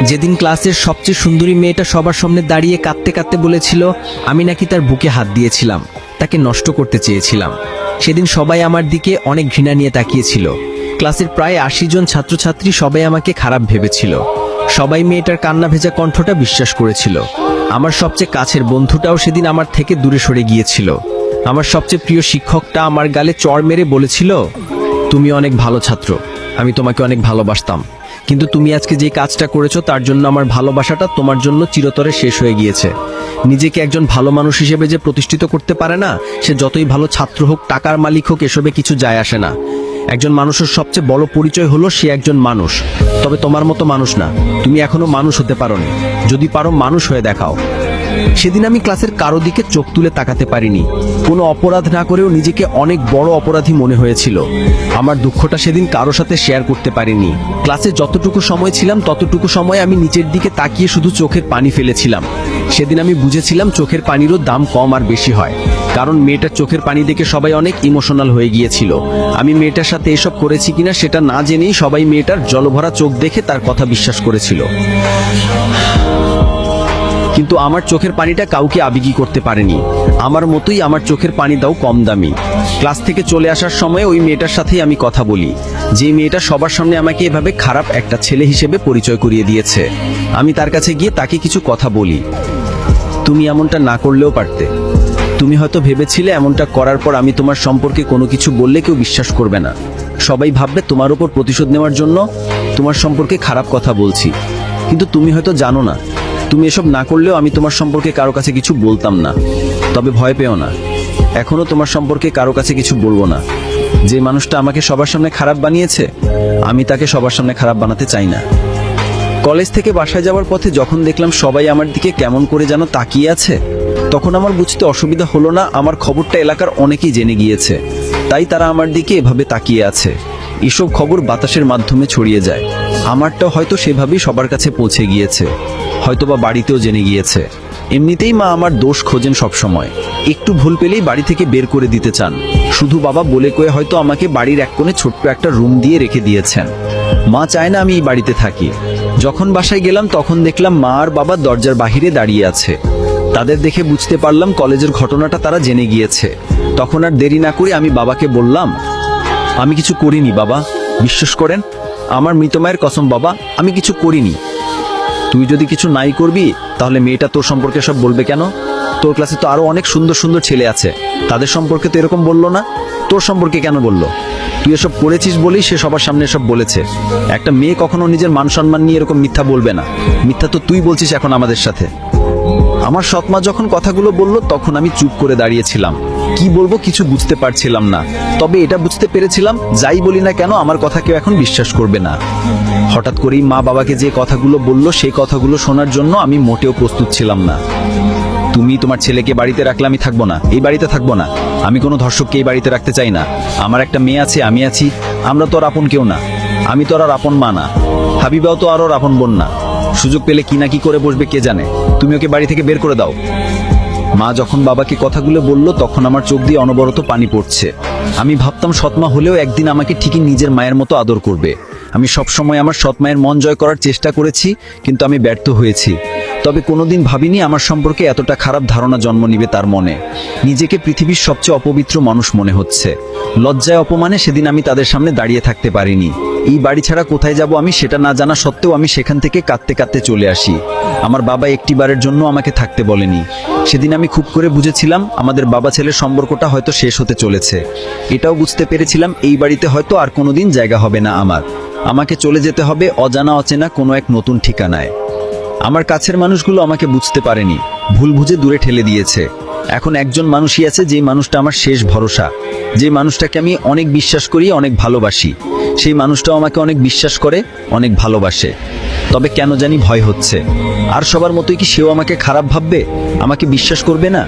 যেদিন ক্লাসের সবচেয়ে সুন্দরী মেয়েটা সবার সামনে দাঁড়িয়ে কাঁদতে কাঁদতে বলেছিল আমি নাকি তার বুকে হাত দিয়েছিলাম, তাকে নষ্ট করতে চেয়েছিলাম, সেদিন সবাই আমার দিকে অনেক ঘৃণা নিয়ে তাকিয়েছিল। ক্লাসের প্রায় ৮০ জন ছাত্রছাত্রী সবাই আমাকে খারাপ ভেবেছিল। সবাই মেয়েটার কান্না ভেজা কণ্ঠটা বিশ্বাস করেছিল। আমার সবচেয়ে কাছের বন্ধুটাও সেদিন আমার থেকে দূরে সরে গিয়েছিল। আমার সবচেয়ে প্রিয় শিক্ষকটা আমার গালে চড় মেরে বলেছিল, তুমি অনেক ভালো ছাত্র, আমি তোমাকে অনেক ভালোবাসতাম, কিন্তু তুমি আজকে যে কাজটা করেছো তার জন্য আমার ভালোবাসাটা তোমার জন্য চিরতরে শেষ হয়ে গিয়েছে। নিজেকে একজন ভালো মানুষ হিসেবে যে প্রতিষ্ঠিত করতে পারে না, সে যতই ভালো ছাত্র হোক, টাকার মালিক হোক, এসবে কিছু যায় আসে না। একজন মানুষের সবচেয়ে বড় পরিচয় হলো সে একজন মানুষ। তবে তোমার মতো মানুষ না, তুমি এখনো মানুষ হতে পারোনি। যদি পারো মানুষ হয়ে দেখাও। সেদিন আমি ক্লাসের কারো দিকে চোখ তুলে তাকাতে পারিনি। কোনো অপরাধ না করেও নিজেকে অনেক বড় অপরাধী মনে হয়েছিল। আমার দুঃখটা সেদিন কারো সাথে শেয়ার করতে পারিনি। ক্লাসে যতটুকু সময় ছিলাম ততটুকু সময় আমি নিচের দিকে তাকিয়ে শুধু চোখের পানি ফেলেছিলাম। সেদিন আমি বুঝেছিলাম চোখের পানিরও দাম কম আর বেশি হয়, কারণ মেয়েটার চোখের পানি দেখে সবাই অনেক ইমোশনাল হয়ে গিয়েছিল। আমি মেয়েটার সাথে এসব করেছি কিনা সেটা না জেনেই সবাই মেয়েটার জলভরা চোখ দেখে তার কথা বিশ্বাস করেছিল। কিন্তু আমার চোখের পানিটা কাউকে আবেগী করতে পারেনি। আমার মতোই আমার চোখের পানিটাও কম দামি। ক্লাস থেকে চলে আসার সময় ওই মেয়েটার সাথেই আমি কথা বলি, যে মেয়েটা সবার সামনে আমাকে এভাবে খারাপ একটা ছেলে হিসেবে পরিচয় করিয়ে দিয়েছে। আমি তার কাছে গিয়ে তাকে কিছু কথা বলি, তুমি এমনটা না করলেও পারতে। তুমি হয়তো ভেবেছিলে এমনটা করার পর আমি তোমার সম্পর্কে কোনো কিছু বললে কেউ বিশ্বাস করবে না, সবাই ভাববে তোমার উপর প্রতিশোধ নেওয়ার জন্য তোমার সম্পর্কে খারাপ কথা বলছি। কিন্তু তুমি হয়তো জানো না, তুমি এসব না করলেও আমি তোমার সম্পর্কে কারো কাছে কিছু বলতাম না। তবে ভয় পেও না, এখনো তোমার সম্পর্কে কারো কাছে কিছু বলবো না। যে মানুষটা আমাকে সবার সামনে খারাপ বানিয়েছে, আমি তাকে সবার সামনে খারাপ বানাতে চাই না। কলেজ থেকে বাসায় যাওয়ার পথে যখন দেখলাম সবাই আমার দিকে কেমন করে যেন তাকিয়ে আছে, তখন আমার বুঝতে অসুবিধা হলো না আমার খবরটা এলাকার অনেকেই জেনে গিয়েছে, তাই তারা আমার দিকে এভাবে তাকিয়ে আছে। এসব খবর বাতাসের মাধ্যমে ছড়িয়ে যায়। আমারটাও হয়তো সেভাবেই সবার কাছে পৌঁছে গিয়েছে, হয়তোবা বাড়িতেও জেনে গিয়েছে। এমনিতেই মা আমার দোষ খোঁজেন সব সময়, একটু ভুল পেলেই বাড়ি থেকে বের করে দিতে চান। শুধু বাবা বলে কয়ে হয়তো আমাকে বাড়ির এক কোণে ছোট্ট একটা রুম দিয়ে রেখে দিয়েছেন। মা চায় না আমি এই বাড়িতে থাকি। যখন বাসায় গেলাম তখন দেখলাম মা আর বাবা দরজার বাহিরে দাঁড়িয়ে আছে। তাদের দেখে বুঝতে পারলাম কলেজের ঘটনাটা তারা জেনে গিয়েছে। তখন আর দেরি না করে আমি বাবাকে বললাম, আমি কিছু করিনি বাবা, বিশ্বাস করেন, আমার মৃত মায়ের কসম বাবা, আমি কিছু করিনি। তুই যদি কিছু নাই করবি তাহলে মেয়েটা তোর সম্পর্কে সব বলবে কেন? তোর ক্লাসে তো আরো অনেক সুন্দর সুন্দর ছেলে আছে, তাদের সম্পর্কে তো এরকম বললো না, তোর সম্পর্কে কেন বললো? তুই এসব করেছিস বলেই সে সবার সামনে এসব বলেছে। একটা মেয়ে কখনো নিজের মান সম্মান নিয়ে এরকম মিথ্যা বলবে না। মিথ্যা তো তুই বলছিস এখন আমাদের সাথে। আমার সৎমা যখন কথাগুলো বলল তখন আমি চুপ করে দাঁড়িয়েছিলাম। কি বলবো কিছু বুঝতে পারছিলাম না। তবে এটা বুঝতে পেরেছিলাম, যাই বলি না কেন আমার কথা কেউ এখন বিশ্বাস করবে না। হঠাৎ করেই মা বাবাকে যে কথাগুলো বলল সেই কথাগুলো শোনার জন্য আমি মোটেও প্রস্তুত ছিলাম না। তুমি তোমার ছেলেকে বাড়িতে রাখলে আমি থাকবো না, এই বাড়িতে থাকবো না। আমি কোনো ধর্ষককে এই বাড়িতে রাখতে চাই না। আমার একটা মেয়ে আছে, আমি আছি, আমরা তো আর আপন কেউ না। আমি তো আর আপন মা না, হাবিবাও তো আর আপন বোন না। সুযোগ পেলে কি না কি করে বসবে কে জানে। তুমি ওকে বাড়ি থেকে বের করে দাও। মা যখন বাবাকে কথাগুলো বলল তখন আমার চোখ দিয়ে অনবরত পানি পড়ছে। আমি ভাবতাম সৎমা হলেও একদিন আমাকে ঠিকই নিজের মায়ের মতো আদর করবে। আমি সবসময় আমার সৎ মায়ের মন জয় করার চেষ্টা করেছি, কিন্তু আমি ব্যর্থ হয়েছি। তবে কোনোদিন ভাবিনি আমার সম্পর্কে এতটা খারাপ ধারণা জন্ম নিবে তার মনে। নিজেকে পৃথিবীর সবচেয়ে অপবিত্র মানুষ মনে হচ্ছে। লজ্জায় অপমানে সেদিন আমি তাদের সামনে দাঁড়িয়ে থাকতে পারিনি। এই বাড়ি ছাড়া কোথায় যাব আমি সেটা না জানা সত্ত্বেও আমি সেখান থেকে কাঁদতে কাঁদতে চলে আসি। আমার বাবা একটিবারের জন্য আমাকে থাকতে বলেনি। সেদিন আমি খুব করে বুঝেছিলাম আমাদের বাবা ছেলের সম্পর্কটা হয়তো শেষ হতে চলেছে। এটাও বুঝতে পেরেছিলাম এই বাড়িতে হয়তো আর কোনোদিন জায়গা হবে না আমার। আমাকে চলে যেতে হবে অজানা অচেনা কোনো এক নতুন ঠিকানায়। আমার কাছের মানুষগুলো আমাকে বুঝতে পারেনি, ভুল বুঝে দূরে ঠেলে দিয়েছে। এখন একজন মানুষই আছে, যে মানুষটা আমার শেষ ভরসা, যে মানুষটাকে আমি অনেক বিশ্বাস করি, অনেক ভালোবাসি। সেই মানুষটাও আমাকে অনেক বিশ্বাস করে, অনেক ভালোবাসে। তবে কেন জানি ভয় হচ্ছে। আর সবার মতোই কি সেও আমাকে খারাপ ভাববে, আমাকে বিশ্বাস করবে না?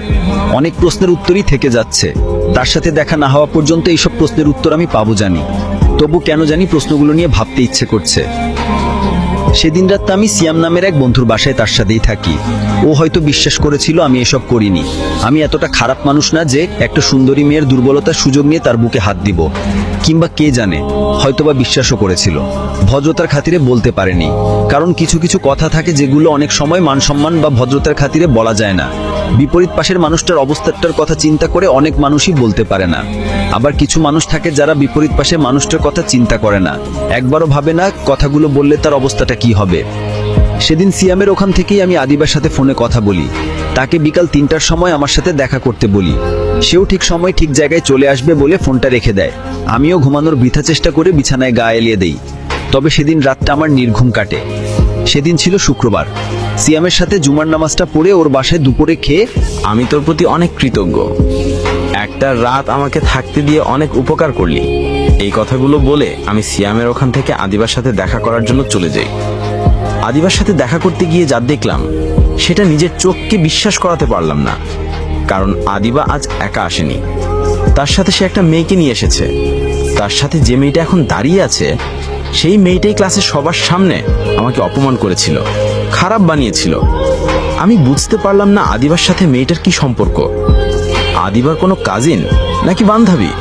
অনেক প্রশ্নের উত্তরই থেকে যাচ্ছে। তার সাথে দেখা না হওয়া পর্যন্ত এইসব প্রশ্নের উত্তর আমি পাবো জানি। তবু কেন জানি প্রশ্নগুলো নিয়ে ভাবতে ইচ্ছে করছে। সেদিন রাত আমি সিয়াম নামের এক বন্ধুর বাসায় তার সাথেই থাকি। ও হয়তো বিশ্বাস করেছিল আমি এসব করিনি। আমি এতটা খারাপ মানুষ না যে একটা সুন্দরী মেয়ের দুর্বলতার সুযোগ নিয়ে তার বুকে হাত দিব, কিংবা কে জানে হয়তোবা বিশ্বাসও করেছিল। ভদ্রতার খাতিরে বলতে পারেনি, কারণ কিছু কিছু কথা থাকে যেগুলো অনেক সময় মান সম্মান বা ভদ্রতার খাতিরে বলা যায় না। বিপরীত পাশের মানুষটার অবস্থাটার কথা চিন্তা করে অনেক মানুষই বলতে পারে না। আবার কিছু মানুষ থাকে যারা বিপরীত পাশের মানুষটার কথা চিন্তা করে না, একবারও ভাবে না কথাগুলো বললে তার অবস্থাটা কি হবে। সেদিন সিয়ামের ওখান থেকেই আমি আদিবার সাথে ফোনে কথা বলি। তাকে বিকাল 3টার সময় আমার সাথে দেখা করতে বলি। সেও ঠিক সময় ঠিক জায়গায় চলে আসবে বলে ফোনটা রেখে দেয়। আমিও ঘুমানোর বৃথা চেষ্টা করে বিছানায় গা এলিয়ে দেই। তবে সেদিন রাতটা আমার নির্ঘুম কাটে। সেদিন ছিল শুক্রবার। সিয়ামের সাথে জুমার নামাজটা পড়ে ওর বাসায় দুপুরে খেয়ে আমি তোর প্রতি অনেক কৃতজ্ঞ। একটা রাত আমাকে থাকতে দিয়ে অনেক উপকার করলি। এই কথাগুলো বলে আমি সিয়ামের ওখান থেকে আদিবার সাথে দেখা করার জন্য চলে যাই। আদিবার সাথে দেখা করতে গিয়ে যা দেখলাম সেটা নিজের চোখকে বিশ্বাস করাতে পারলাম না। কারণ আদিবা আজ একা আসেনি, তার সাথে সে একটা মেয়েকে নিয়ে এসেছে। তার সাথে যে মেয়েটা এখন দাঁড়িয়ে আছে সেই মেয়েটাই ক্লাসের সবার সামনে আমাকে অপমান করেছিল, খারাপ বানিয়েছিল। আমি বুঝতে পারলাম না আদিবার সাথে মেয়েটার কি সম্পর্ক। আদিবার কোনো কাজিন নাকি বান্ধবী?